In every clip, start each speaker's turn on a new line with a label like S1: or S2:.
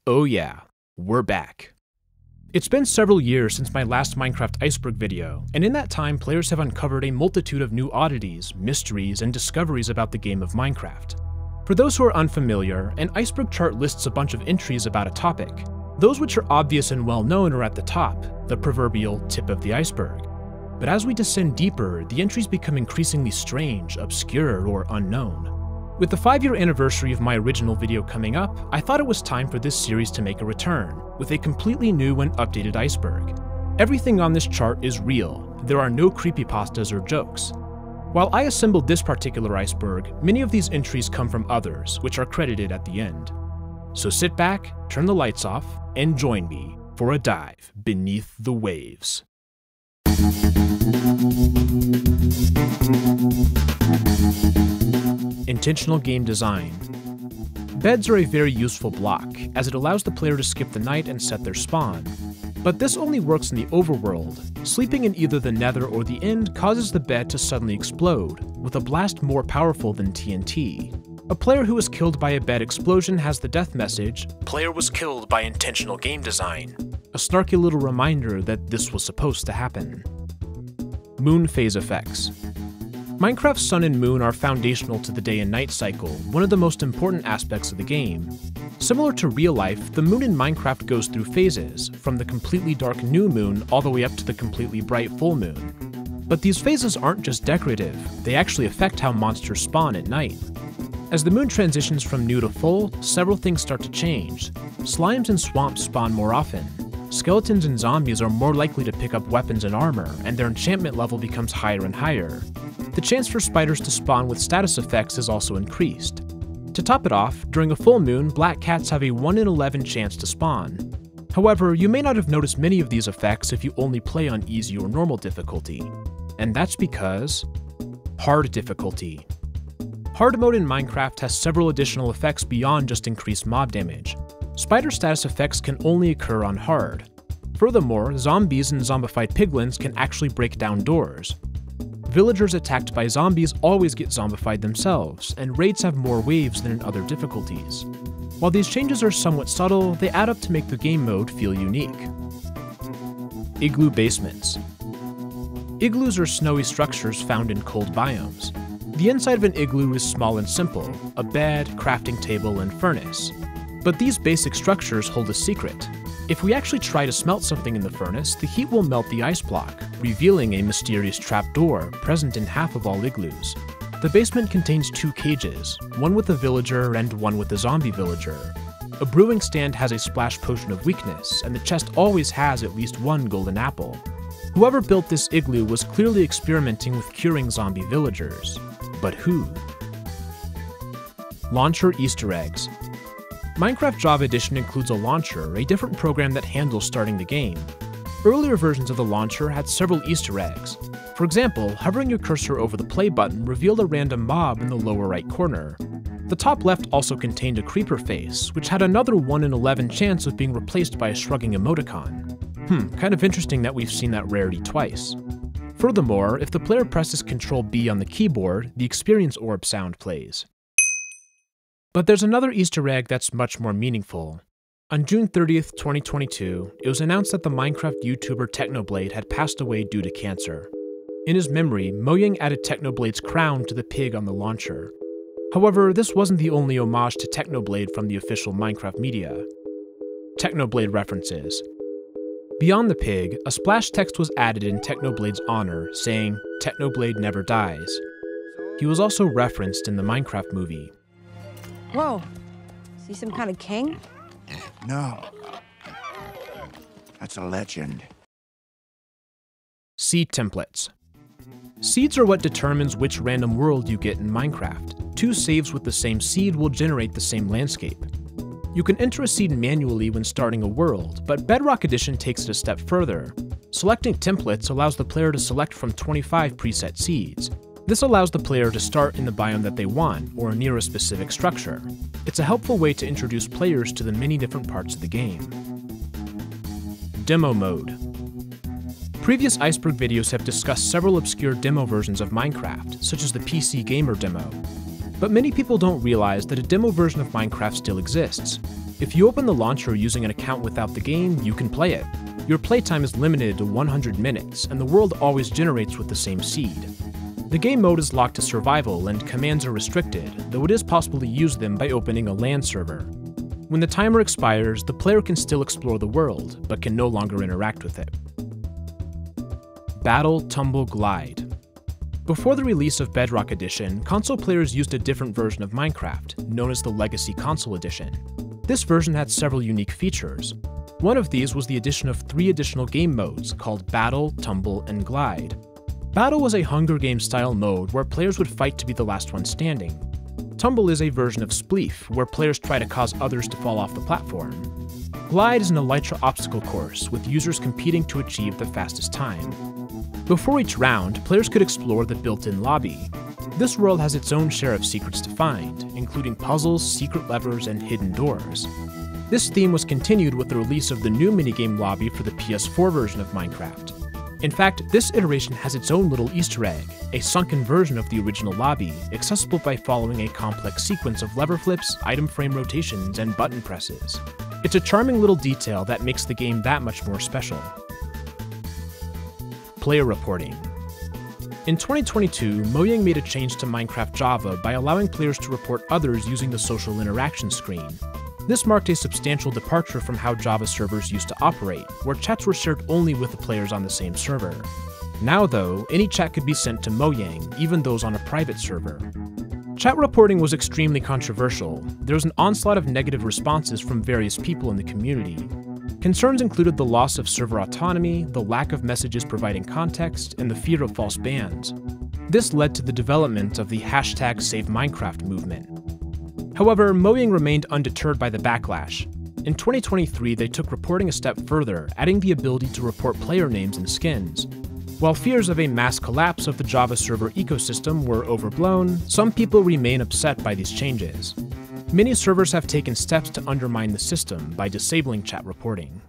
S1: Oh yeah, we're back. It's been several years since my last Minecraft Iceberg video, and in that time players have uncovered a multitude of new oddities, mysteries, and discoveries about the game of Minecraft. For those who are unfamiliar, an iceberg chart lists a bunch of entries about a topic. Those which are obvious and well known are at the top, the proverbial tip of the iceberg. But as we descend deeper, the entries become increasingly strange, obscure, or unknown. With the 5-year anniversary of my original video coming up, I thought it was time for this series to make a return, with a completely new and updated iceberg. Everything on this chart is real, there are no creepypastas or jokes. While I assembled this particular iceberg, many of these entries come from others, which are credited at the end. So sit back, turn the lights off, and join me for a dive beneath the waves. Intentional game design. Beds are a very useful block, as it allows the player to skip the night and set their spawn. But this only works in the overworld. Sleeping in either the nether or the end causes the bed to suddenly explode, with a blast more powerful than TNT. A player who is killed by a bed explosion has the death message, "Player was killed by intentional game design." A snarky little reminder that this was supposed to happen. Moon phase effects. Minecraft's sun and moon are foundational to the day and night cycle, one of the most important aspects of the game. Similar to real life, the moon in Minecraft goes through phases, from the completely dark new moon all the way up to the completely bright full moon. But these phases aren't just decorative, they actually affect how monsters spawn at night. As the moon transitions from new to full, several things start to change. Slimes and swamps spawn more often. Skeletons and zombies are more likely to pick up weapons and armor, and their enchantment level becomes higher and higher. The chance for spiders to spawn with status effects is also increased. To top it off, during a full moon, black cats have a 1 in 11 chance to spawn. However, you may not have noticed many of these effects if you only play on easy or normal difficulty. And that's because hard difficulty. Hard mode in Minecraft has several additional effects beyond just increased mob damage. Spider status effects can only occur on hard. Furthermore, zombies and zombified piglins can actually break down doors. Villagers attacked by zombies always get zombified themselves, and raids have more waves than in other difficulties. While these changes are somewhat subtle, they add up to make the game mode feel unique. Igloo basements. Igloos are snowy structures found in cold biomes. The inside of an igloo is small and simple, a bed, crafting table, and furnace. But these basic structures hold a secret. If we actually try to smelt something in the furnace, the heat will melt the ice block, revealing a mysterious trapdoor present in half of all igloos. The basement contains 2 cages, one with a villager and one with a zombie villager. A brewing stand has a splash potion of weakness, and the chest always has at least 1 golden apple. Whoever built this igloo was clearly experimenting with curing zombie villagers. But who? Launcher Easter eggs. Minecraft Java Edition includes a launcher, a different program that handles starting the game. Earlier versions of the launcher had several Easter eggs. For example, hovering your cursor over the play button revealed a random mob in the lower right corner. The top left also contained a creeper face, which had another 1 in 11 chance of being replaced by a shrugging emoticon. Kind of interesting that we've seen that rarity twice. Furthermore, if the player presses Ctrl B on the keyboard, the experience orb sound plays. But there's another Easter egg that's much more meaningful. On June 30th, 2022, it was announced that the Minecraft YouTuber Technoblade had passed away due to cancer. In his memory, Mojang added Technoblade's crown to the pig on the launcher. However, this wasn't the only homage to Technoblade from the official Minecraft media. Technoblade references. Beyond the pig, a splash text was added in Technoblade's honor, saying, "Technoblade never dies." He was also referenced in the Minecraft movie.
S2: Whoa, is he some kind of king?
S3: No. That's a legend.
S1: Seed templates. Seeds are what determines which random world you get in Minecraft. 2 saves with the same seed will generate the same landscape. You can enter a seed manually when starting a world, but Bedrock Edition takes it a step further. Selecting templates allows the player to select from 25 preset seeds. This allows the player to start in the biome that they want, or near a specific structure. It's a helpful way to introduce players to the many different parts of the game. Demo mode. Previous Iceberg videos have discussed several obscure demo versions of Minecraft, such as the PC Gamer demo. But many people don't realize that a demo version of Minecraft still exists. If you open the launcher using an account without the game, you can play it. Your playtime is limited to 100 minutes, and the world always generates with the same seed. The game mode is locked to survival, and commands are restricted, though it is possible to use them by opening a LAN server. When the timer expires, the player can still explore the world, but can no longer interact with it. Battle, Tumble, Glide. Before the release of Bedrock Edition, console players used a different version of Minecraft, known as the Legacy Console Edition. This version had several unique features. One of these was the addition of 3 additional game modes called Battle, Tumble, and Glide. Battle was a Hunger Games style mode where players would fight to be the last one standing. Tumble is a version of Spleef, where players try to cause others to fall off the platform. Glide is an elytra obstacle course, with users competing to achieve the fastest time. Before each round, players could explore the built-in lobby. This world has its own share of secrets to find, including puzzles, secret levers, and hidden doors. This theme was continued with the release of the new minigame lobby for the PS4 version of Minecraft. In fact, this iteration has its own little Easter egg, a sunken version of the original lobby, accessible by following a complex sequence of lever flips, item frame rotations, and button presses. It's a charming little detail that makes the game that much more special. Player reporting. In 2022, Mojang made a change to Minecraft Java by allowing players to report others using the social interaction screen. This marked a substantial departure from how Java servers used to operate, where chats were shared only with the players on the same server. Now though, any chat could be sent to Mojang, even those on a private server. Chat reporting was extremely controversial. There was an onslaught of negative responses from various people in the community. Concerns included the loss of server autonomy, the lack of messages providing context, and the fear of false bans. This led to the development of the #SaveMinecraft movement. However, Mojang remained undeterred by the backlash. In 2023, they took reporting a step further, adding the ability to report player names and skins. While fears of a mass collapse of the Java server ecosystem were overblown, some people remain upset by these changes. Many servers have taken steps to undermine the system by disabling chat reporting.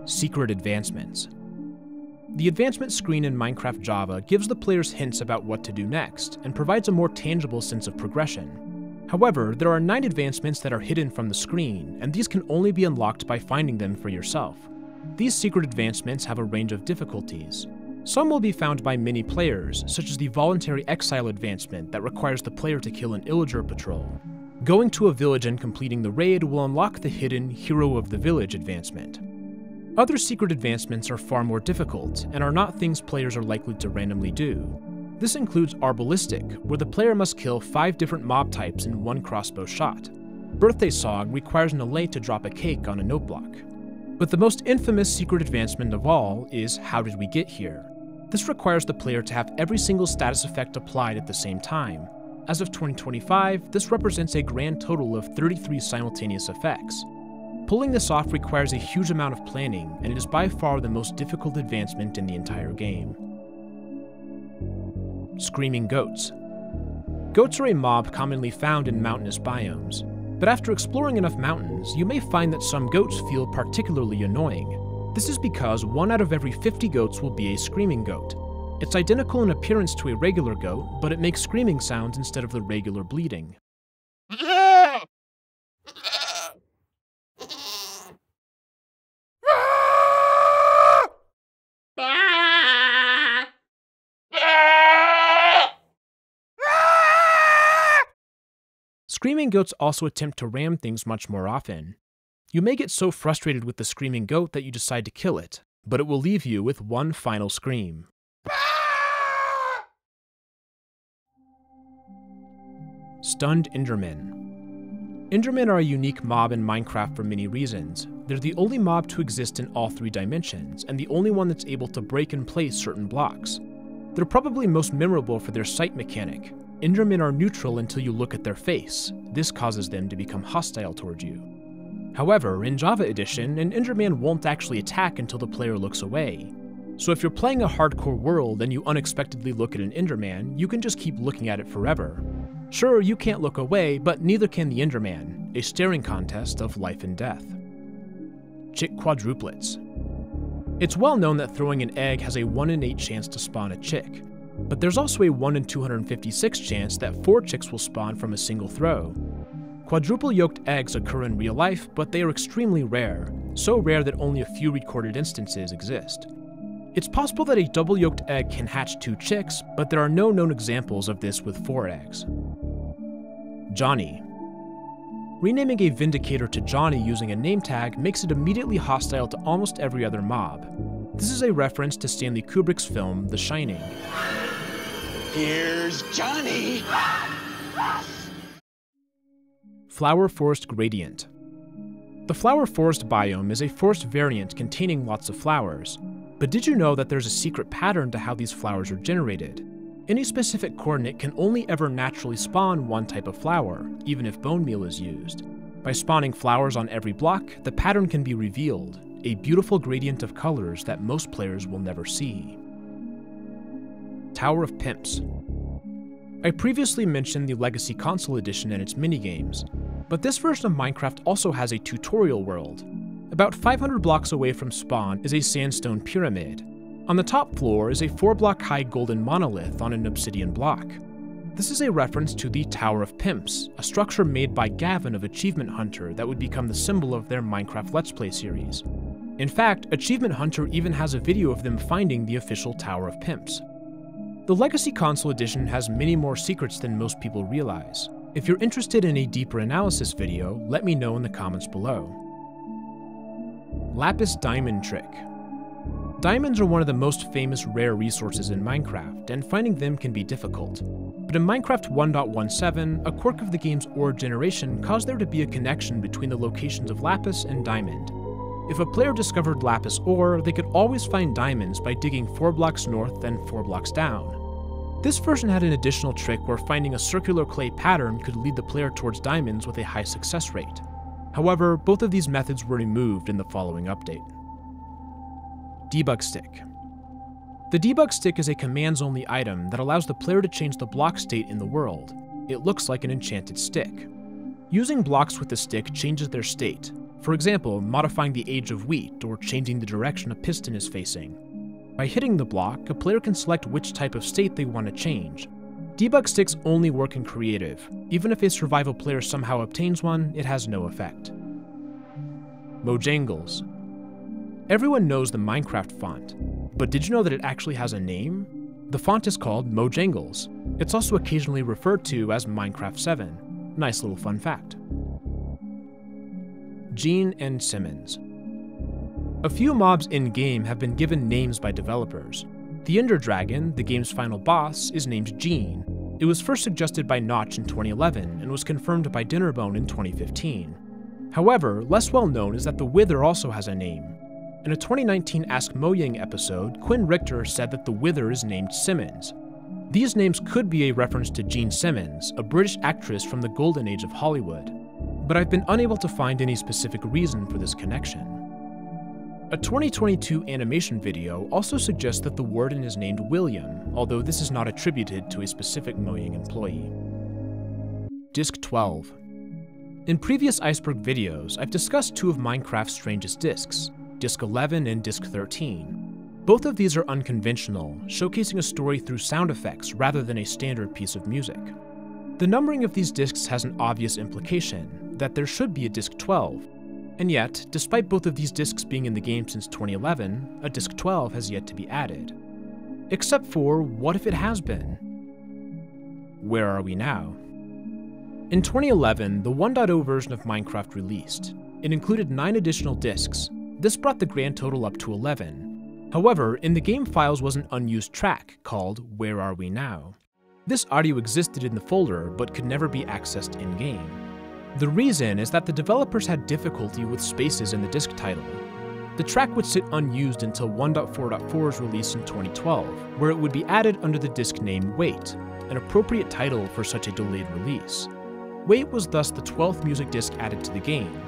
S1: Secret advancements. The advancement screen in Minecraft Java gives the players hints about what to do next, and provides a more tangible sense of progression. However, there are 9 advancements that are hidden from the screen, and these can only be unlocked by finding them for yourself. These secret advancements have a range of difficulties. Some will be found by many players, such as the voluntary exile advancement that requires the player to kill an illager patrol. Going to a village and completing the raid will unlock the hidden Hero of the Village advancement. Other secret advancements are far more difficult, and are not things players are likely to randomly do. This includes Arbalistic, where the player must kill 5 different mob types in 1 crossbow shot. Birthday Song requires an Allay to drop a cake on a note block. But the most infamous secret advancement of all is How Did We Get Here? This requires the player to have every single status effect applied at the same time. As of 2025, this represents a grand total of 33 simultaneous effects. Pulling this off requires a huge amount of planning, and it is by far the most difficult advancement in the entire game. Screaming Goats. Goats are a mob commonly found in mountainous biomes, but after exploring enough mountains, you may find that some goats feel particularly annoying. This is because 1 out of every 50 goats will be a screaming goat. It's identical in appearance to a regular goat, but it makes screaming sounds instead of the regular bleating. Screaming goats also attempt to ram things much more often. You may get so frustrated with the screaming goat that you decide to kill it, but it will leave you with one final scream. Stunned Endermen. Endermen are a unique mob in Minecraft for many reasons. They're the only mob to exist in all 3 dimensions, and the only one that's able to break and place certain blocks. They're probably most memorable for their sight mechanic. Endermen are neutral until you look at their face. This causes them to become hostile towards you. However, in Java Edition, an Enderman won't actually attack until the player looks away. So if you're playing a hardcore world and you unexpectedly look at an Enderman, you can just keep looking at it forever. Sure, you can't look away, but neither can the Enderman, a staring contest of life and death. Chick quadruplets. It's well known that throwing an egg has a 1 in 8 chance to spawn a chick, but there's also a 1 in 256 chance that 4 chicks will spawn from a single throw. Quadruple yolked eggs occur in real life, but they are extremely rare, so rare that only a few recorded instances exist. It's possible that a double yolked egg can hatch 2 chicks, but there are no known examples of this with 4 eggs. Johnny. Renaming a Vindicator to Johnny using a name tag makes it immediately hostile to almost every other mob. This is a reference to Stanley Kubrick's film The Shining.
S4: Here's Johnny!
S1: Flower Forest Gradient. The flower forest biome is a forest variant containing lots of flowers, but did you know that there's a secret pattern to how these flowers are generated? Any specific coordinate can only ever naturally spawn one type of flower, even if bone meal is used. By spawning flowers on every block, the pattern can be revealed, a beautiful gradient of colors that most players will never see. Tower of Pimps. I previously mentioned the Legacy Console Edition and its minigames, but this version of Minecraft also has a tutorial world. About 500 blocks away from spawn is a sandstone pyramid. On the top floor is a 4-block high golden monolith on an obsidian block. This is a reference to the Tower of Pimps, a structure made by Gavin of Achievement Hunter that would become the symbol of their Minecraft Let's Play series. In fact, Achievement Hunter even has a video of them finding the official Tower of Pimps. The Legacy Console Edition has many more secrets than most people realize. If you're interested in a deeper analysis video, let me know in the comments below. Lapis Diamond Trick. Diamonds are one of the most famous rare resources in Minecraft, and finding them can be difficult. But in Minecraft 1.17, a quirk of the game's ore generation caused there to be a connection between the locations of lapis and diamond. If a player discovered lapis ore, they could always find diamonds by digging 4 blocks north and 4 blocks down. This version had an additional trick where finding a circular clay pattern could lead the player towards diamonds with a high success rate. However, both of these methods were removed in the following update. Debug Stick. The debug stick is a commands-only item that allows the player to change the block state in the world. It looks like an enchanted stick. Using blocks with the stick changes their state, for example, modifying the age of wheat or changing the direction a piston is facing. By hitting the block, a player can select which type of state they want to change. Debug sticks only work in creative. Even if a survival player somehow obtains one, it has no effect. Mojangles. Everyone knows the Minecraft font, but did you know that it actually has a name? The font is called Mojangles. It's also occasionally referred to as Minecraft 7. Nice little fun fact. Gene and Simmons. A few mobs in-game have been given names by developers. The Ender Dragon, the game's final boss, is named Gene. It was first suggested by Notch in 2011 and was confirmed by Dinnerbone in 2015. However, less well known is that the Wither also has a name. In a 2019 Ask Mojang episode, Quinn Richter said that the Wither is named Simmons. These names could be a reference to Jean Simmons, a British actress from the golden age of Hollywood, but I've been unable to find any specific reason for this connection. A 2022 animation video also suggests that the warden is named William, although this is not attributed to a specific Mojang employee. Disc 12. In previous Iceberg videos, I've discussed 2 of Minecraft's strangest discs, Disc 11 and Disc 13. Both of these are unconventional, showcasing a story through sound effects rather than a standard piece of music. The numbering of these discs has an obvious implication, that there should be a Disc 12, and yet, despite both of these discs being in the game since 2011, a Disc 12 has yet to be added. Except for, what if it has been? Where are we now? In 2011, the 1.0 version of Minecraft released. It included 9 additional discs. This brought the grand total up to 11. However, in the game files was an unused track called Where Are We Now? This audio existed in the folder but could never be accessed in-game. The reason is that the developers had difficulty with spaces in the disc title. The track would sit unused until 1.4.4's release in 2012, where it would be added under the disc name Wait, an appropriate title for such a delayed release. Wait was thus the 12th music disc added to the game.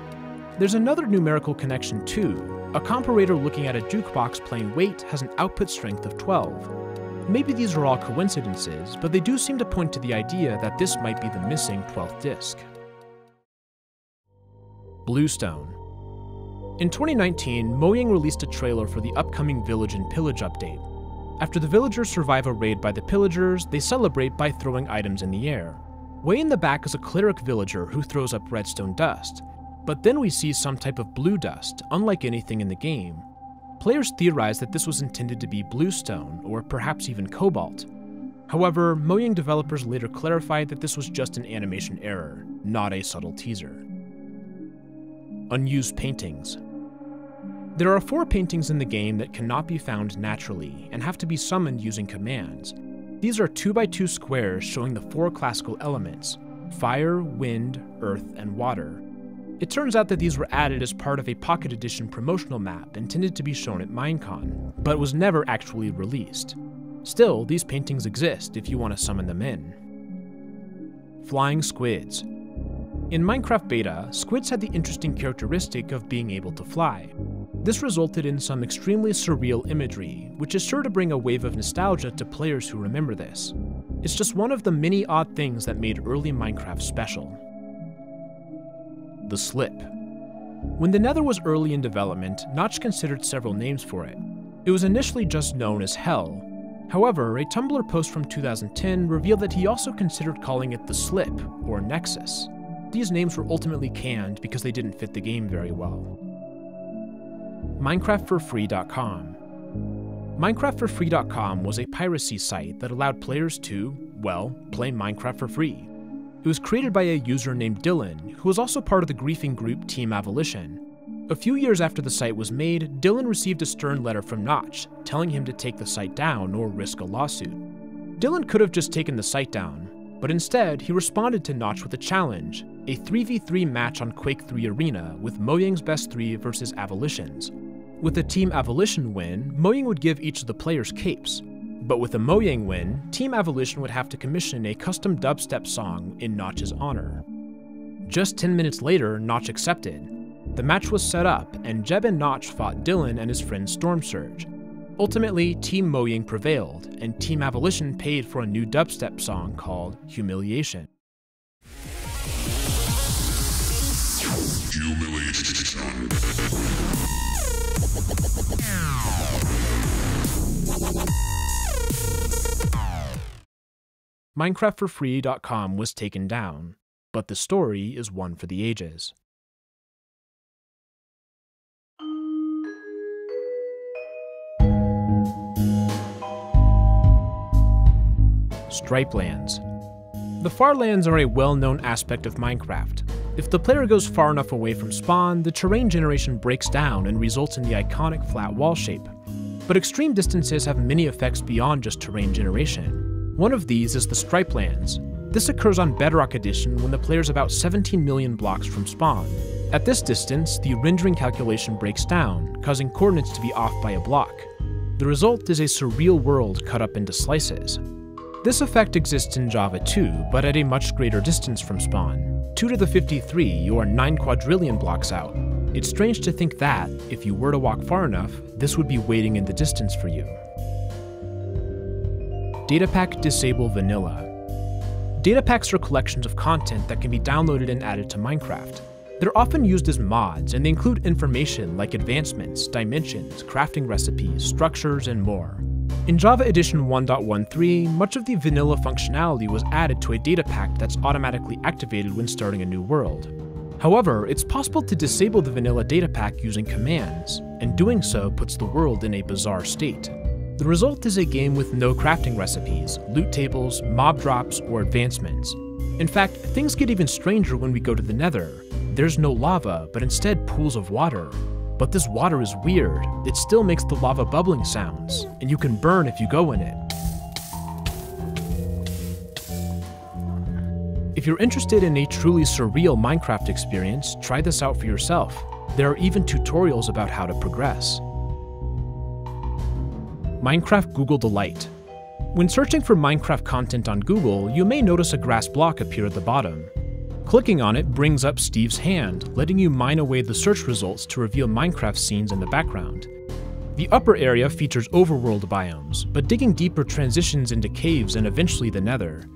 S1: There's another numerical connection too. A comparator looking at a jukebox playing Wait has an output strength of 12. Maybe these are all coincidences, but they do seem to point to the idea that this might be the missing 12th disc. Bluestone. In 2019, Mojang released a trailer for the upcoming Village and Pillage update. After the villagers survive a raid by the pillagers, they celebrate by throwing items in the air. Way in the back is a cleric villager who throws up redstone dust, but then we see some type of blue dust, unlike anything in the game. Players theorize that this was intended to be bluestone, or perhaps even cobalt. However, Mojang developers later clarified that this was just an animation error, not a subtle teaser. Unused paintings. There are 4 paintings in the game that cannot be found naturally and have to be summoned using commands. These are 2x2 squares showing the 4 classical elements: fire, wind, earth, and water. It turns out that these were added as part of a Pocket Edition promotional map intended to be shown at Minecon, but was never actually released. Still, these paintings exist if you want to summon them in. Flying squids. In Minecraft Beta, squids had the interesting characteristic of being able to fly. This resulted in some extremely surreal imagery, which is sure to bring a wave of nostalgia to players who remember this. It's just one of the many odd things that made early Minecraft special. The Slip. When the Nether was early in development, Notch considered several names for it. It was initially just known as Hell. However, a Tumblr post from 2010 revealed that he also considered calling it the Slip, or Nexus. These names were ultimately canned because they didn't fit the game very well. MinecraftForFree.com. MinecraftForFree.com was a piracy site that allowed players to, well, play Minecraft for free. It was created by a user named Dylan, who was also part of the griefing group Team Abolition. A few years after the site was made, Dylan received a stern letter from Notch, telling him to take the site down or risk a lawsuit. Dylan could have just taken the site down, but instead he responded to Notch with a challenge, a 3v3 match on Quake 3 Arena with Mojang's best 3 versus Abolition's. With a Team Abolition win, Mojang would give each of the players capes. But with a Mojang win, Team Abolition would have to commission a custom dubstep song in Notch's honor. Just 10 minutes later, Notch accepted. The match was set up, and Jeb and Notch fought Dylan and his friend Stormsurge. Ultimately, Team Mojang prevailed, and Team Abolition paid for a new dubstep song called Humiliation. MinecraftForFree.com was taken down, but the story is one for the ages. Stripelands. The Farlands are a well-known aspect of Minecraft. If the player goes far enough away from spawn, the terrain generation breaks down and results in the iconic flat wall shape. But extreme distances have many effects beyond just terrain generation. One of these is the Stripelands. This occurs on Bedrock Edition when the player is about 17 million blocks from spawn. At this distance, the rendering calculation breaks down, causing coordinates to be off by a block. The result is a surreal world cut up into slices. This effect exists in Java too, but at a much greater distance from spawn. 2 to the 53, or 9 quadrillion blocks out. It's strange to think that, if you were to walk far enough, this would be waiting in the distance for you. Datapack Disable Vanilla. Datapacks are collections of content that can be downloaded and added to Minecraft. They're often used as mods, and they include information like advancements, dimensions, crafting recipes, structures, and more. In Java Edition 1.13, much of the vanilla functionality was added to a datapack that's automatically activated when starting a new world. However, it's possible to disable the vanilla datapack using commands, and doing so puts the world in a bizarre state. The result is a game with no crafting recipes, loot tables, mob drops, or advancements. In fact, things get even stranger when we go to the Nether. There's no lava, but instead pools of water. But this water is weird. It still makes the lava bubbling sounds, and you can burn if you go in it. If you're interested in a truly surreal Minecraft experience, try this out for yourself. There are even tutorials about how to progress. Minecraft Google Delight. When searching for Minecraft content on Google, you may notice a grass block appear at the bottom. Clicking on it brings up Steve's hand, letting you mine away the search results to reveal Minecraft scenes in the background. The upper area features overworld biomes, but digging deeper transitions into caves and eventually the Nether.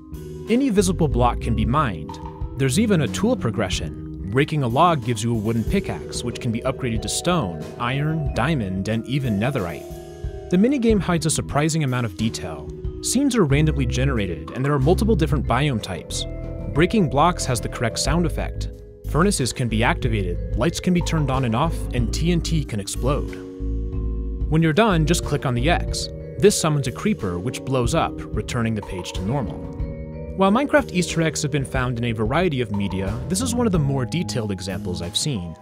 S1: Any visible block can be mined. There's even a tool progression. Breaking a log gives you a wooden pickaxe, which can be upgraded to stone, iron, diamond, and even netherite. The minigame hides a surprising amount of detail. Scenes are randomly generated, and there are multiple different biome types. Breaking blocks has the correct sound effect. Furnaces can be activated, lights can be turned on and off, and TNT can explode. When you're done, just click on the X. This summons a creeper, which blows up, returning the page to normal. While Minecraft Easter eggs have been found in a variety of media, this is one of the more detailed examples I've seen.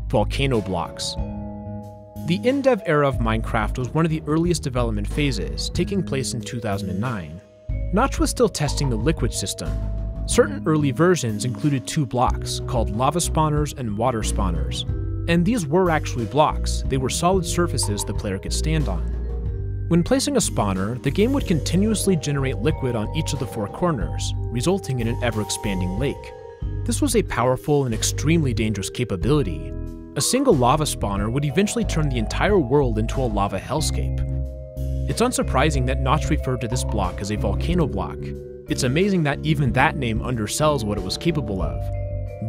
S1: Volcano blocks. The in-dev era of Minecraft was one of the earliest development phases, taking place in 2009. Notch was still testing the liquid system. Certain early versions included two blocks, called lava spawners and water spawners. And these were actually blocks, they were solid surfaces the player could stand on. When placing a spawner, the game would continuously generate liquid on each of the four corners, resulting in an ever-expanding lake. This was a powerful and extremely dangerous capability. A single lava spawner would eventually turn the entire world into a lava hellscape. It's unsurprising that Notch referred to this block as a volcano block. It's amazing that even that name undersells what it was capable of.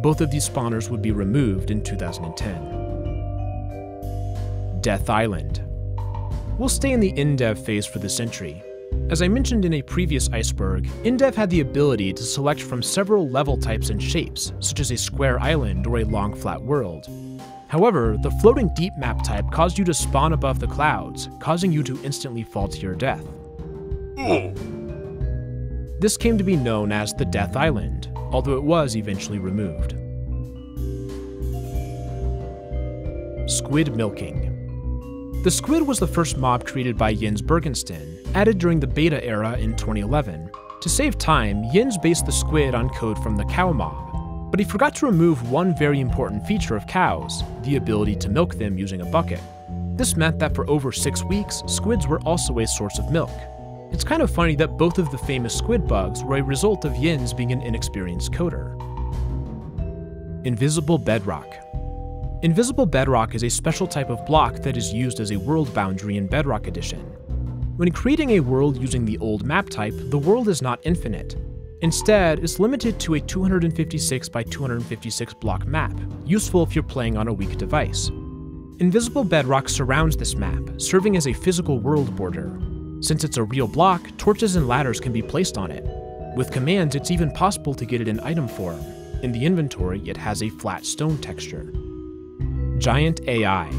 S1: Both of these spawners would be removed in 2010. Death Island. We'll stay in the in-dev phase for this entry. As I mentioned in a previous Iceberg, in-dev had the ability to select from several level types and shapes, such as a square island or a long flat world. However, the floating deep map type caused you to spawn above the clouds, causing you to instantly fall to your death. This came to be known as the Death Island, although it was eventually removed. Squid milking. The squid was the first mob created by Jens Bergensten, added during the beta era in 2011. To save time, Jens based the squid on code from the cow mob, but he forgot to remove one very important feature of cows, the ability to milk them using a bucket. This meant that for over 6 weeks, squids were also a source of milk. It's kind of funny that both of the famous squid bugs were a result of Jens being an inexperienced coder. Invisible bedrock. Invisible bedrock is a special type of block that is used as a world boundary in Bedrock Edition. When creating a world using the old map type, the world is not infinite. Instead, it's limited to a 256 by 256 block map, useful if you're playing on a weak device. Invisible bedrock surrounds this map, serving as a physical world border. Since it's a real block, torches and ladders can be placed on it. With commands, it's even possible to get it in item form. In the inventory, it has a flat stone texture. Giant AI.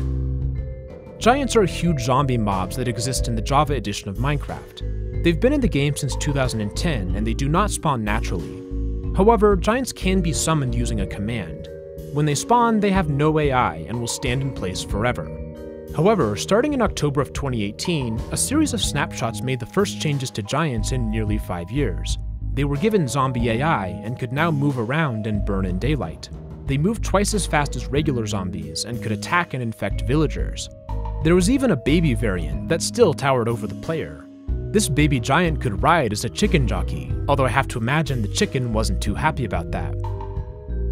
S1: Giants are huge zombie mobs that exist in the Java edition of Minecraft. They've been in the game since 2010, and they do not spawn naturally. However, giants can be summoned using a command. When they spawn, they have no AI and will stand in place forever. However, starting in October of 2018, a series of snapshots made the first changes to giants in nearly 5 years. They were given zombie AI and could now move around and burn in daylight. They moved twice as fast as regular zombies and could attack and infect villagers. There was even a baby variant that still towered over the player. This baby giant could ride as a chicken jockey, although I have to imagine the chicken wasn't too happy about that.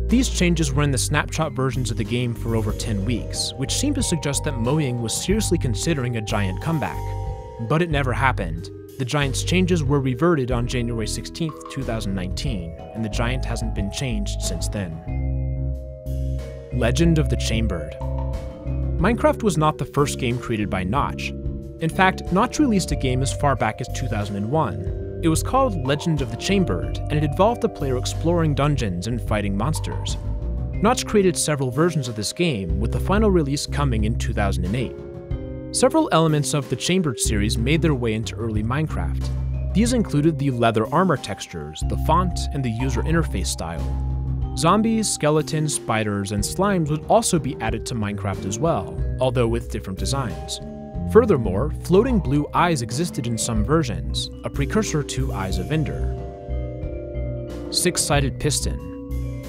S1: These changes were in the snapshot versions of the game for over 10 weeks, which seemed to suggest that Mojang was seriously considering a giant comeback. But it never happened. The giant's changes were reverted on January 16, 2019, and the giant hasn't been changed since then. Legend of the Chambered. Minecraft was not the first game created by Notch. In fact, Notch released a game as far back as 2001. It was called Legend of the Chambered, and it involved the player exploring dungeons and fighting monsters. Notch created several versions of this game, with the final release coming in 2008. Several elements of the Chambered series made their way into early Minecraft. These included the leather armor textures, the font, and the user interface style. Zombies, skeletons, spiders, and slimes would also be added to Minecraft as well, although with different designs. Furthermore, floating blue eyes existed in some versions, a precursor to Eyes of Ender. Six-sided piston.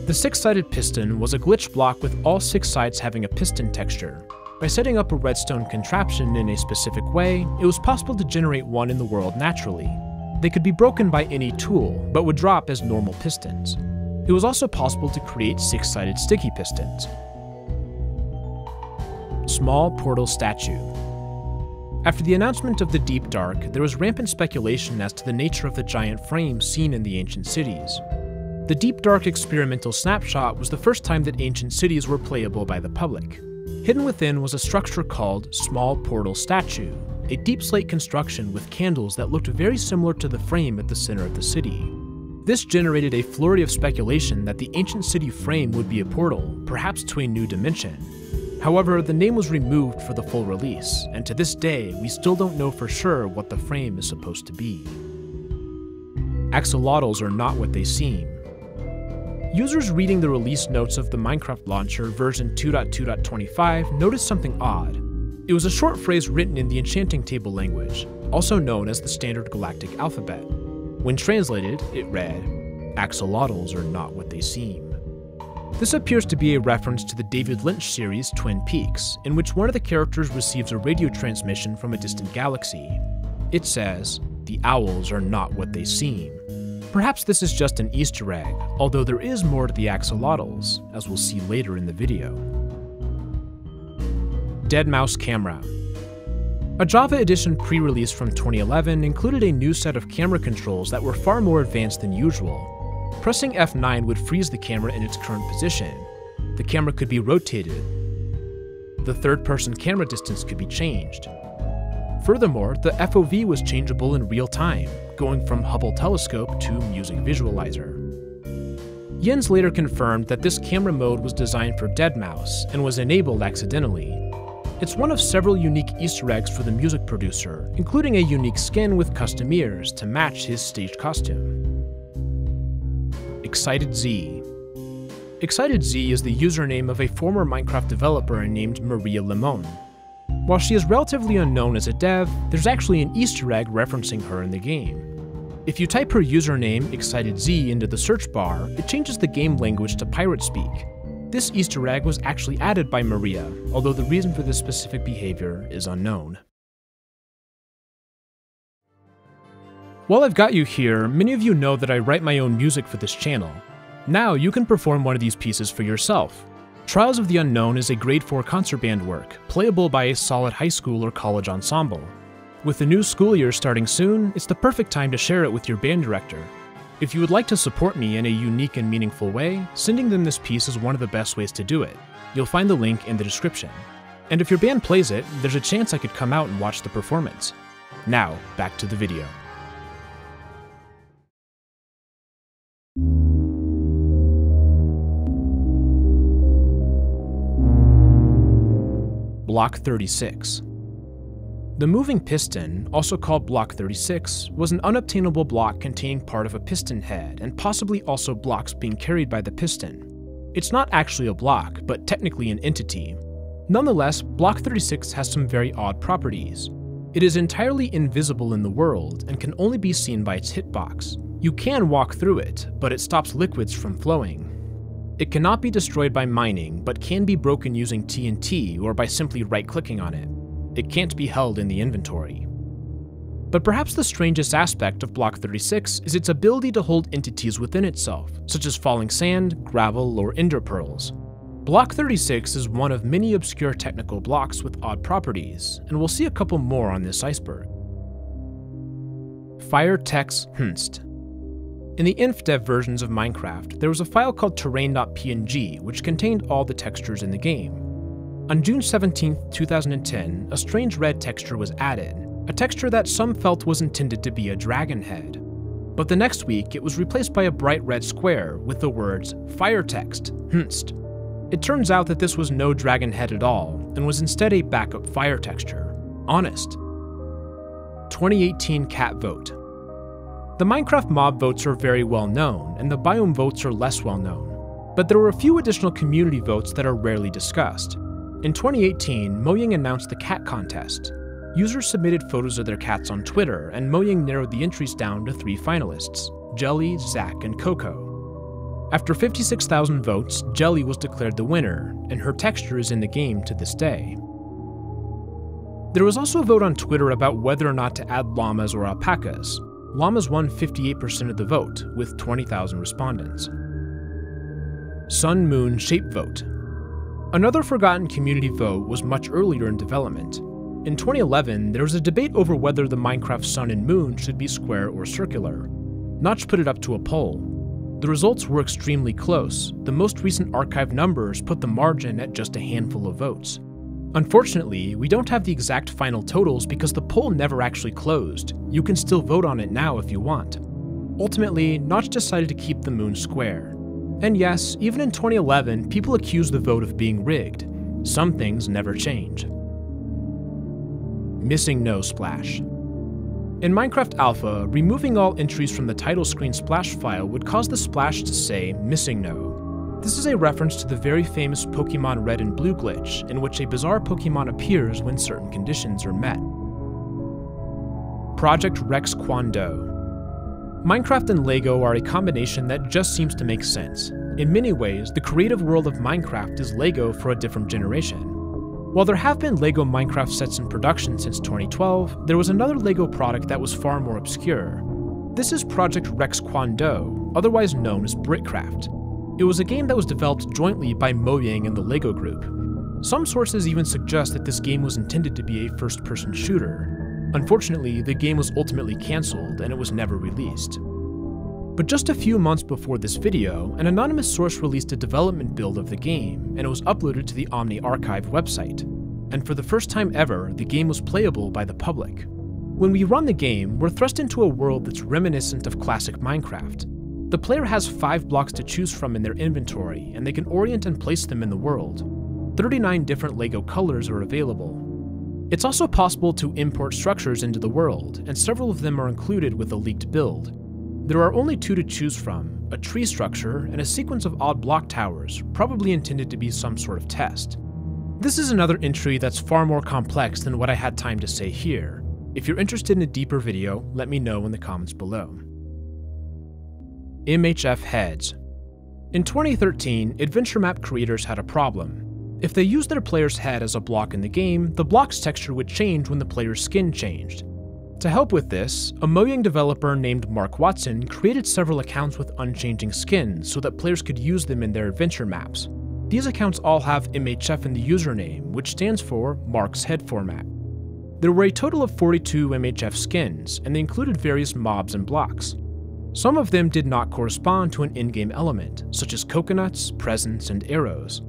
S1: The six-sided piston was a glitch block with all 6 sides having a piston texture. By setting up a redstone contraption in a specific way, it was possible to generate one in the world naturally. They could be broken by any tool, but would drop as normal pistons. It was also possible to create 6-sided sticky pistons. Small portal statue. After the announcement of the Deep Dark, there was rampant speculation as to the nature of the giant frame seen in the ancient cities. The deep dark experimental snapshot was the first time that ancient cities were playable by the public. Hidden within was a structure called Small Portal Statue, a deep slate construction with candles that looked very similar to the frame at the center of the city. This generated a flurry of speculation that the ancient city frame would be a portal, perhaps to a new dimension. However, the name was removed for the full release, and to this day, we still don't know for sure what the frame is supposed to be. Axolotls are not what they seem. Users reading the release notes of the Minecraft launcher version 2.2.25 noticed something odd. It was a short phrase written in the enchanting table language, also known as the Standard Galactic Alphabet. When translated, it read, "Axolotls are not what they seem." This appears to be a reference to the David Lynch series Twin Peaks, in which one of the characters receives a radio transmission from a distant galaxy. It says, "The owls are not what they seem." Perhaps this is just an Easter egg, although there is more to the axolotls, as we'll see later in the video. Dead Mouse Camera. A Java Edition pre-release from 2011 included a new set of camera controls that were far more advanced than usual. Pressing F9 would freeze the camera in its current position. The camera could be rotated. The third-person camera distance could be changed. Furthermore, the FOV was changeable in real time, going from Hubble telescope to music visualizer. Jens later confirmed that this camera mode was designed for Dead Mouse and was enabled accidentally. It's one of several unique Easter eggs for the music producer, including a unique skin with custom ears to match his stage costume. Excited Z. Excited Z is the username of a former Minecraft developer named Maria Limon. While she is relatively unknown as a dev, there's actually an Easter egg referencing her in the game. If you type her username ExcitedZ into the search bar, it changes the game language to pirate speak. This Easter egg was actually added by Maria, although the reason for this specific behavior is unknown. While I've got you here, many of you know that I write my own music for this channel. Now you can perform one of these pieces for yourself. Trials of the Unknown is a grade 4 concert band work, playable by a solid high school or college ensemble. With the new school year starting soon, it's the perfect time to share it with your band director. If you would like to support me in a unique and meaningful way, sending them this piece is one of the best ways to do it. You'll find the link in the description. And if your band plays it, there's a chance I could come out and watch the performance. Now, back to the video. Block 36. The moving piston, also called Block 36, was an unobtainable block containing part of a piston head, and possibly also blocks being carried by the piston. It's not actually a block, but technically an entity. Nonetheless, Block 36 has some very odd properties. It is entirely invisible in the world, and can only be seen by its hitbox. You can walk through it, but it stops liquids from flowing. It cannot be destroyed by mining, but can be broken using TNT or by simply right-clicking on it. It can't be held in the inventory. But perhaps the strangest aspect of Block 36 is its ability to hold entities within itself, such as falling sand, gravel, or ender pearls. Block 36 is one of many obscure technical blocks with odd properties, and we'll see a couple more on this iceberg. Fire Text Hnst. In the InfDev versions of Minecraft, there was a file called terrain.png which contained all the textures in the game. On June 17, 2010, a strange red texture was added, a texture that some felt was intended to be a dragon head. But the next week, it was replaced by a bright red square with the words Fire Text Hnst. It turns out that this was no dragon head at all, and was instead a backup fire texture. Honest. 2018 Cat Vote. The Minecraft mob votes are very well known, and the biome votes are less well known. But there were a few additional community votes that are rarely discussed. In 2018, Mojang announced the cat contest. Users submitted photos of their cats on Twitter, and Mojang narrowed the entries down to 3 finalists: Jelly, Zach, and Coco. After 56,000 votes, Jelly was declared the winner, and her texture is in the game to this day. There was also a vote on Twitter about whether or not to add llamas or alpacas. Llamas won 58% of the vote, with 20,000 respondents. Sun Moon Shape Vote. Another forgotten community vote was much earlier in development. In 2011, there was a debate over whether the Minecraft sun and moon should be square or circular. Notch put it up to a poll. The results were extremely close. The most recent archive numbers put the margin at just a handful of votes. Unfortunately, we don't have the exact final totals because the poll never actually closed. You can still vote on it now if you want. Ultimately, Notch decided to keep the moon square. And yes, even in 2011, people accused the vote of being rigged. Some things never change. Missing no splash. In Minecraft Alpha, removing all entries from the title screen splash file would cause the splash to say missing no. This is a reference to the very famous Pokemon Red and Blue glitch, in which a bizarre Pokemon appears when certain conditions are met. Project Rex Kwon Do. Minecraft and LEGO are a combination that just seems to make sense. In many ways, the creative world of Minecraft is LEGO for a different generation. While there have been LEGO Minecraft sets in production since 2012, there was another LEGO product that was far more obscure. This is Project Rex Kwon Do, otherwise known as Brickcraft. It was a game that was developed jointly by Mojang and the LEGO Group. Some sources even suggest that this game was intended to be a first-person shooter. Unfortunately, the game was ultimately cancelled and it was never released. But just a few months before this video, an anonymous source released a development build of the game, and it was uploaded to the Omni Archive website. And for the first time ever, the game was playable by the public. When we run the game, we're thrust into a world that's reminiscent of classic Minecraft. The player has 5 blocks to choose from in their inventory, and they can orient and place them in the world. 39 different LEGO colors are available. It's also possible to import structures into the world, and several of them are included with a leaked build. There are only 2 to choose from, a tree structure and a sequence of odd block towers, probably intended to be some sort of test. This is another entry that's far more complex than what I had time to say here. If you're interested in a deeper video, let me know in the comments below. MHF heads. In 2013, adventure map creators had a problem. If they used their player's head as a block in the game, the block's texture would change when the player's skin changed. To help with this, a Mojang developer named Mark Watson created several accounts with unchanging skins so that players could use them in their adventure maps. These accounts all have MHF in the username, which stands for Mark's Head Format. There were a total of 42 MHF skins, and they included various mobs and blocks. Some of them did not correspond to an in-game element, such as coconuts, presents, and arrows.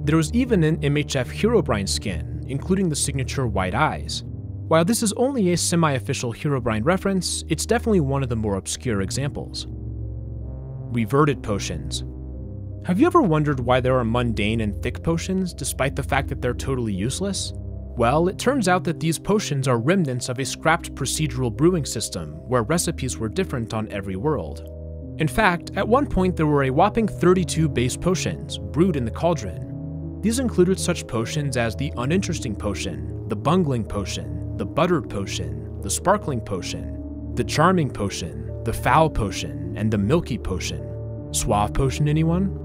S1: There was even an MHF Herobrine skin, including the signature white eyes. While this is only a semi-official Herobrine reference, it's definitely one of the more obscure examples. Reverted potions. Have you ever wondered why there are mundane and thick potions, despite the fact that they're totally useless? Well, it turns out that these potions are remnants of a scrapped procedural brewing system, where recipes were different on every world. In fact, at one point there were a whopping 32 base potions, brewed in the cauldron. These included such potions as the uninteresting potion, the bungling potion, the buttered potion, the sparkling potion, the charming potion, the foul potion, and the milky potion. Suave potion, anyone?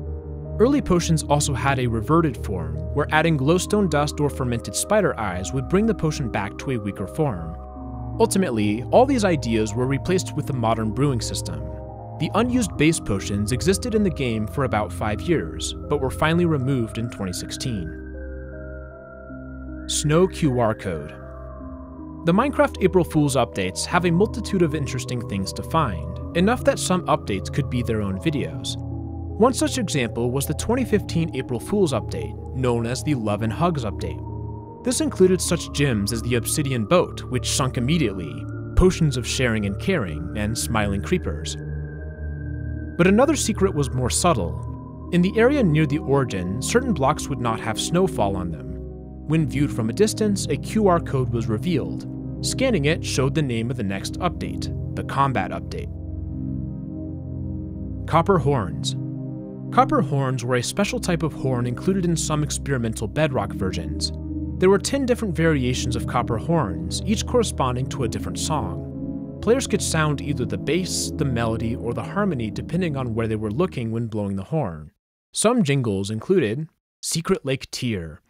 S1: Early potions also had a reverted form, where adding glowstone dust or fermented spider eyes would bring the potion back to a weaker form. Ultimately, all these ideas were replaced with the modern brewing system. The unused base potions existed in the game for about 5 years, but were finally removed in 2016. Snow QR code. The Minecraft April Fool's updates have a multitude of interesting things to find, enough that some updates could be their own videos. One such example was the 2015 April Fool's update, known as the Love and Hugs update. This included such gems as the Obsidian Boat, which sunk immediately, potions of sharing and caring, and smiling creepers. But another secret was more subtle. In the area near the origin, certain blocks would not have snowfall on them. When viewed from a distance, a QR code was revealed. Scanning it showed the name of the next update, the Combat Update. Copper horns. Copper horns were a special type of horn included in some experimental Bedrock versions. There were 10 different variations of copper horns, each corresponding to a different song. Players could sound either the bass, the melody, or the harmony depending on where they were looking when blowing the horn. Some jingles included Secret Lake Tear,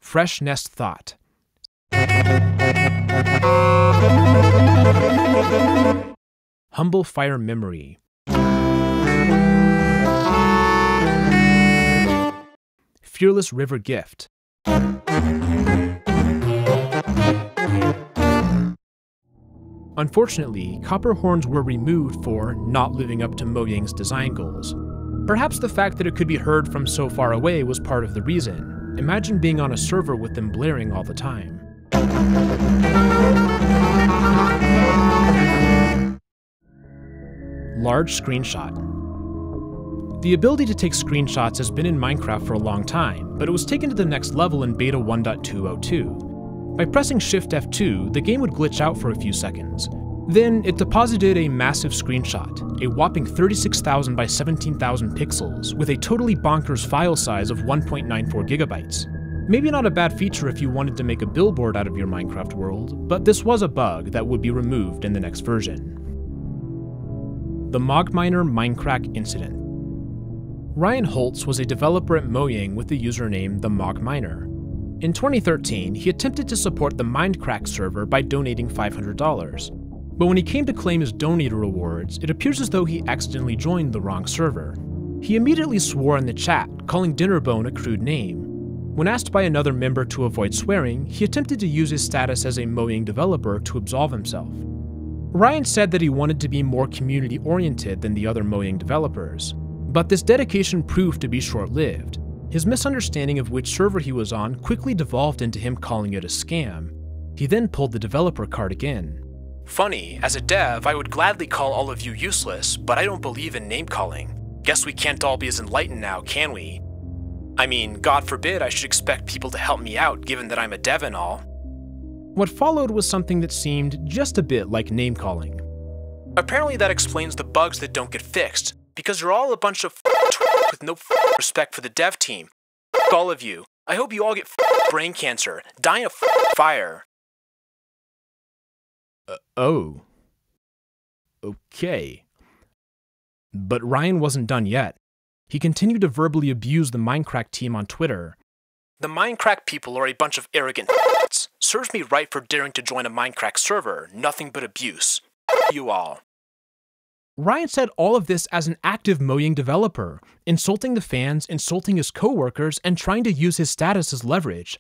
S1: Fresh Nest Thought. Humble Fire Memory. Fearless River Gift. Unfortunately, copper horns were removed for not living up to Mojang's design goals. Perhaps the fact that it could be heard from so far away was part of the reason. Imagine being on a server with them blaring all the time. Large Screenshot. The ability to take screenshots has been in Minecraft for a long time, but it was taken to the next level in Beta 1.202. By pressing Shift F2, the game would glitch out for a few seconds. Then, it deposited a massive screenshot, a whopping 36,000 by 17,000 pixels, with a totally bonkers file size of 1.94 gigabytes. Maybe not a bad feature if you wanted to make a billboard out of your Minecraft world, but this was a bug that would be removed in the next version. The Mogminer Minecraft Incident. Ryan Holtz was a developer at Mojang with the username The Mogminer. In 2013, he attempted to support the Minecraft server by donating $500. But when he came to claim his donator rewards, it appears as though he accidentally joined the wrong server. He immediately swore in the chat, calling Dinnerbone a crude name. When asked by another member to avoid swearing, he attempted to use his status as a Mojang developer to absolve himself. Ryan said that he wanted to be more community-oriented than the other Mojang developers, but this dedication proved to be short-lived. His misunderstanding of which server he was on quickly devolved into him calling it a scam. He then pulled the developer card again. Funny, as a dev, I would gladly call all of you useless, but I don't believe in name-calling. Guess we can't all be as enlightened now, can we? I mean, God forbid I should expect people to help me out given that I'm a dev and all. What followed was something that seemed just a bit like name-calling. Apparently that explains the bugs that don't get fixed, because you're all a bunch of with no respect for the dev team. All of you. I hope you all get brain cancer, die in a fire. Oh. Okay. But Ryan wasn't done yet. He continued to verbally abuse the Minecraft team on Twitter. The Minecraft people are a bunch of arrogant Serves me right for daring to join a Minecraft server, nothing but abuse. You all. Ryan said all of this as an active Mojang developer, insulting the fans, insulting his co-workers, and trying to use his status as leverage.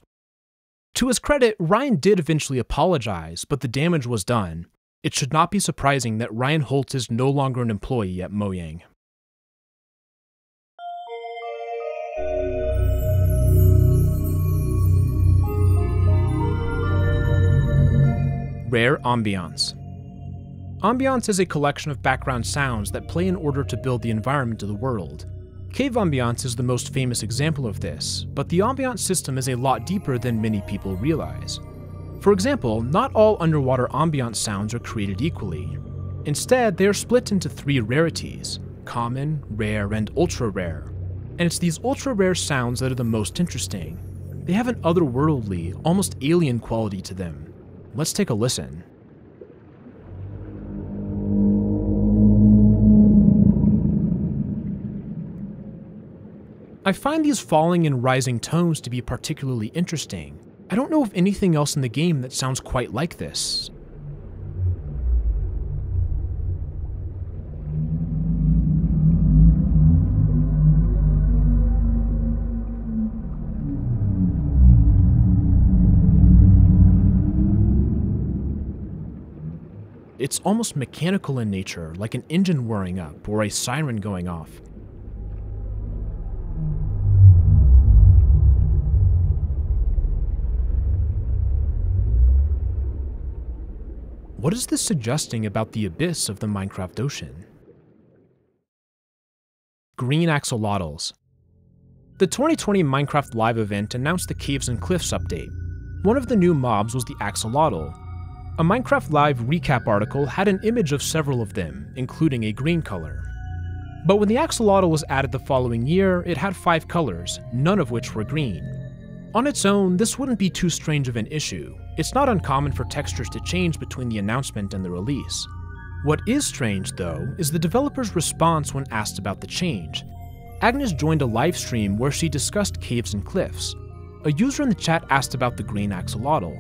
S1: To his credit, Ryan did eventually apologize, but the damage was done. It should not be surprising that Ryan Holtz is no longer an employee at Mojang. Rare Ambiance. Ambiance is a collection of background sounds that play in order to build the environment of the world. Cave ambiance is the most famous example of this, but the ambiance system is a lot deeper than many people realize. For example, not all underwater ambiance sounds are created equally. Instead, they are split into 3 rarities: common, rare, and ultra-rare. And it's these ultra-rare sounds that are the most interesting. They have an otherworldly, almost alien quality to them. Let's take a listen. I find these falling and rising tones to be particularly interesting. I don't know of anything else in the game that sounds quite like this. It's almost mechanical in nature, like an engine whirring up or a siren going off. What is this suggesting about the abyss of the Minecraft ocean? Green axolotls. The 2020 Minecraft Live event announced the Caves and Cliffs update. One of the new mobs was the axolotl. A Minecraft Live recap article had an image of several of them, including a green color. But when the axolotl was added the following year, it had 5 colors, none of which were green. On its own, this wouldn't be too strange of an issue. It's not uncommon for textures to change between the announcement and the release. What is strange, though, is the developer's response when asked about the change. Agnes joined a live stream where she discussed Caves and Cliffs. A user in the chat asked about the green axolotl.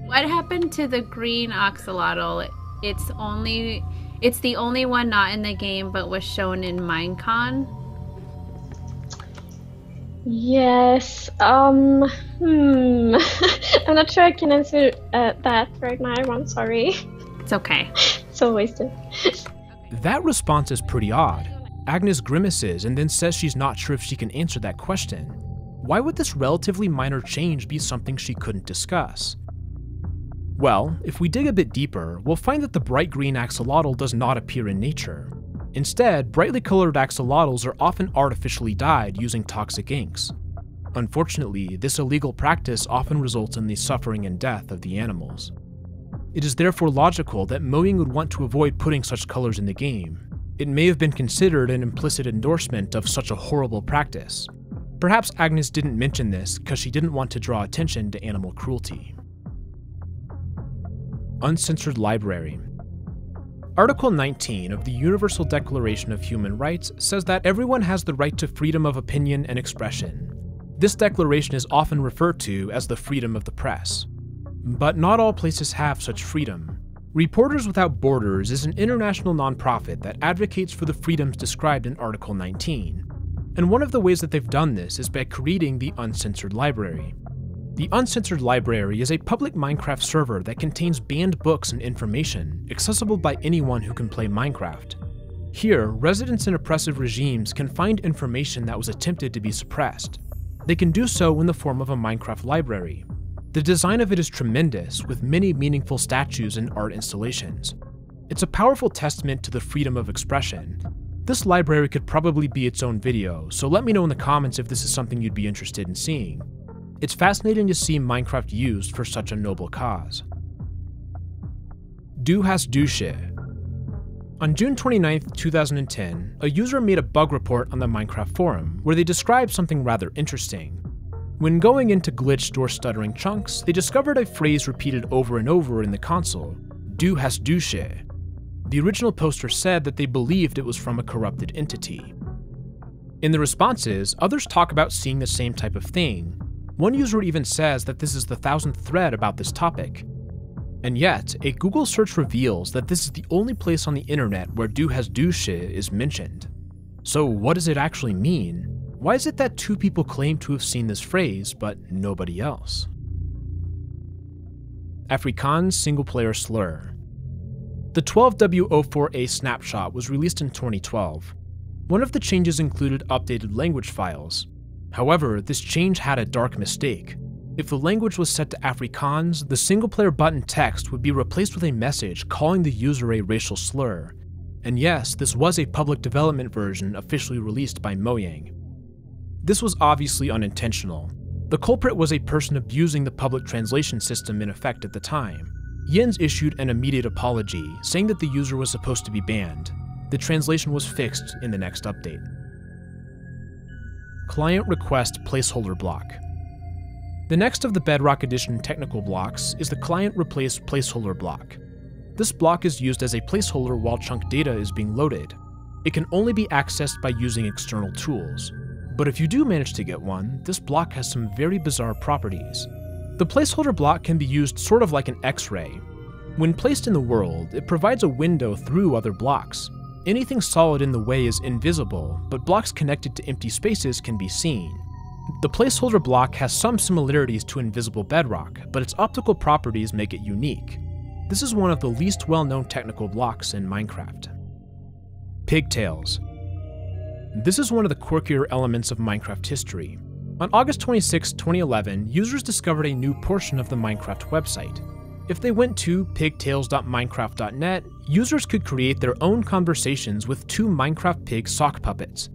S4: What happened to the green axolotl? It's only It's the only one not in the game but was shown in Minecon.
S5: Yes. I'm not sure I can answer that right now. I'm sorry.
S4: It's okay.
S5: So wasted.
S1: That response is pretty odd. Agnes grimaces and then says she's not sure if she can answer that question. Why would this relatively minor change be something she couldn't discuss? Well, if we dig a bit deeper, we'll find that the bright green axolotl does not appear in nature. Instead, brightly colored axolotls are often artificially dyed using toxic inks. Unfortunately, this illegal practice often results in the suffering and death of the animals. It is therefore logical that Mojang would want to avoid putting such colors in the game. It may have been considered an implicit endorsement of such a horrible practice. Perhaps Agnes didn't mention this because she didn't want to draw attention to animal cruelty. Uncensored Library. Article 19 of the Universal Declaration of Human Rights says that everyone has the right to freedom of opinion and expression. This declaration is often referred to as the freedom of the press. But not all places have such freedom. Reporters Without Borders is an international nonprofit that advocates for the freedoms described in Article 19. And one of the ways that they've done this is by creating the Uncensored Library. The Uncensored Library is a public Minecraft server that contains banned books and information, accessible by anyone who can play Minecraft. Here, residents in oppressive regimes can find information that was attempted to be suppressed. They can do so in the form of a Minecraft library. The design of it is tremendous, with many meaningful statues and art installations. It's a powerful testament to the freedom of expression. This library could probably be its own video, so let me know in the comments if this is something you'd be interested in seeing. It's fascinating to see Minecraft used for such a noble cause. Du hast du shit. On June 29, 2010, a user made a bug report on the Minecraft forum where they described something rather interesting. When going into glitched or stuttering chunks, they discovered a phrase repeated over and over in the console, Du hast du shit. The original poster said that they believed it was from a corrupted entity. In the responses, others talk about seeing the same type of thing. One user even says that this is the 1000th thread about this topic. And yet, a Google search reveals that this is the only place on the internet where Du hast du shit is mentioned. So what does it actually mean? Why is it that two people claim to have seen this phrase, but nobody else? Afrikaans single-player slur. The 12W04A snapshot was released in 2012. One of the changes included updated language files. However, this change had a dark mistake. If the language was set to Afrikaans, the single-player button text would be replaced with a message calling the user a racial slur. And yes, this was a public development version officially released by Mojang. This was obviously unintentional. The culprit was a person abusing the public translation system in effect at the time. Jens issued an immediate apology, saying that the user was supposed to be banned. The translation was fixed in the next update. Client Request Placeholder Block. The next of the Bedrock Edition technical blocks is the Client Replace Placeholder block. This block is used as a placeholder while chunk data is being loaded. It can only be accessed by using external tools. But if you do manage to get one, this block has some very bizarre properties. The placeholder block can be used sort of like an X-ray. When placed in the world, it provides a window through other blocks. Anything solid in the way is invisible, but blocks connected to empty spaces can be seen. The placeholder block has some similarities to invisible bedrock, but its optical properties make it unique. This is one of the least well-known technical blocks in Minecraft. Pigtails. This is one of the quirkier elements of Minecraft history. On August 26, 2011, users discovered a new portion of the Minecraft website. If they went to pigtails.minecraft.net, users could create their own conversations with two Minecraft pig sock puppets.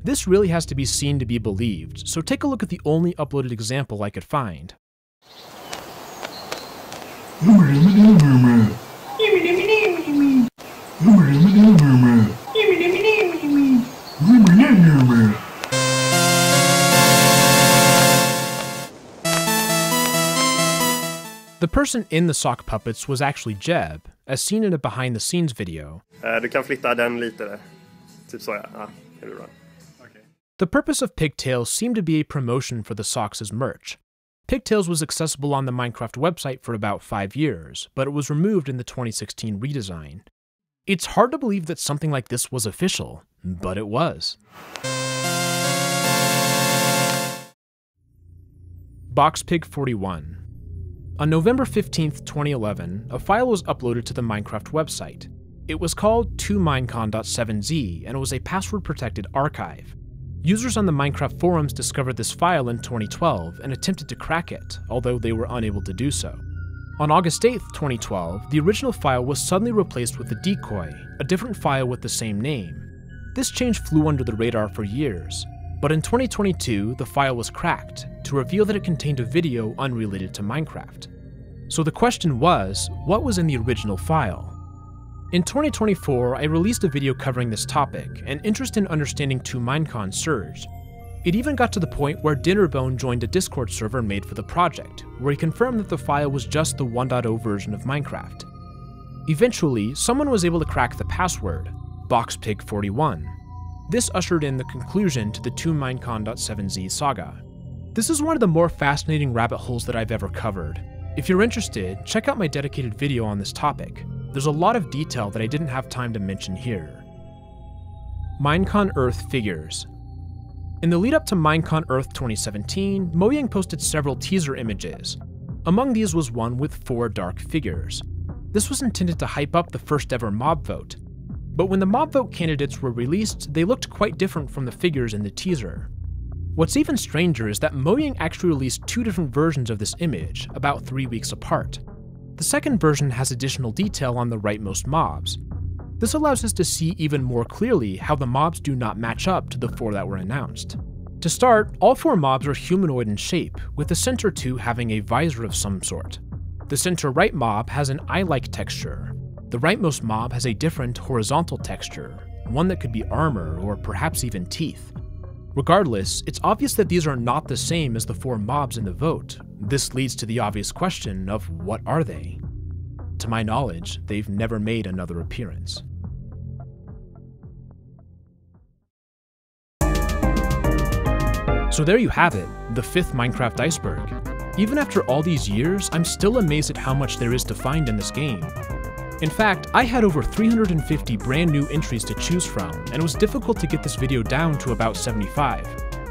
S1: This really has to be seen to be believed, so take a look at the only uploaded example I could find. The person in the sock puppets was actually Jeb, as seen in a behind-the-scenes video.
S6: Du kan flytta den lite. Typ så, ja. Det blir bra. Okay.
S1: The purpose of Pigtails seemed to be a promotion for the socks' merch. Pigtails was accessible on the Minecraft website for about 5 years, but it was removed in the 2016 redesign. It's hard to believe that something like this was official, but it was. BoxPig41. On November 15th, 2011, a file was uploaded to the Minecraft website. It was called 2minecon.7z and it was a password-protected archive. Users on the Minecraft forums discovered this file in 2012 and attempted to crack it, although they were unable to do so. On August 8th, 2012, the original file was suddenly replaced with a decoy, a different file with the same name. This change flew under the radar for years, but in 2022, the file was cracked to reveal that it contained a video unrelated to Minecraft. So the question was, what was in the original file? In 2024, I released a video covering this topic, and interest in understanding 2minecon surged. It even got to the point where Dinnerbone joined a Discord server made for the project, where he confirmed that the file was just the 1.0 version of Minecraft. Eventually, someone was able to crack the password, BoxPig41. This ushered in the conclusion to the 2minecon.7z saga. This is one of the more fascinating rabbit holes that I've ever covered. If you're interested, check out my dedicated video on this topic. There's a lot of detail that I didn't have time to mention here. Minecon Earth figures. In the lead up to Minecon Earth 2017, Mojang posted several teaser images. Among these was one with 4 dark figures. This was intended to hype up the first ever mob vote. But when the mob vote candidates were released, they looked quite different from the figures in the teaser. What's even stranger is that Mojang actually released 2 different versions of this image, about 3 weeks apart. The second version has additional detail on the rightmost mobs. This allows us to see even more clearly how the mobs do not match up to the 4 that were announced. To start, all 4 mobs are humanoid in shape, with the center 2 having a visor of some sort. The center right mob has an eye-like texture. The rightmost mob has a different horizontal texture, one that could be armor or perhaps even teeth. Regardless, it's obvious that these are not the same as the 4 mobs in the vote. This leads to the obvious question of what are they? To my knowledge, they've never made another appearance. So there you have it, the 5th Minecraft Iceberg. Even after all these years, I'm still amazed at how much there is to find in this game. In fact, I had over 350 brand new entries to choose from, and it was difficult to get this video down to about 75.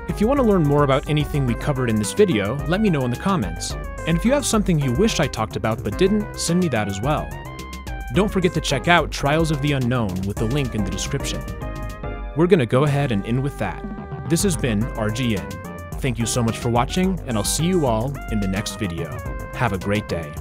S1: If you want to learn more about anything we covered in this video, let me know in the comments. And if you have something you wish I talked about but didn't, send me that as well. Don't forget to check out Trials of the Unknown with the link in the description. We're gonna go ahead and end with that. This has been RGN. Thank you so much for watching, and I'll see you all in the next video. Have a great day.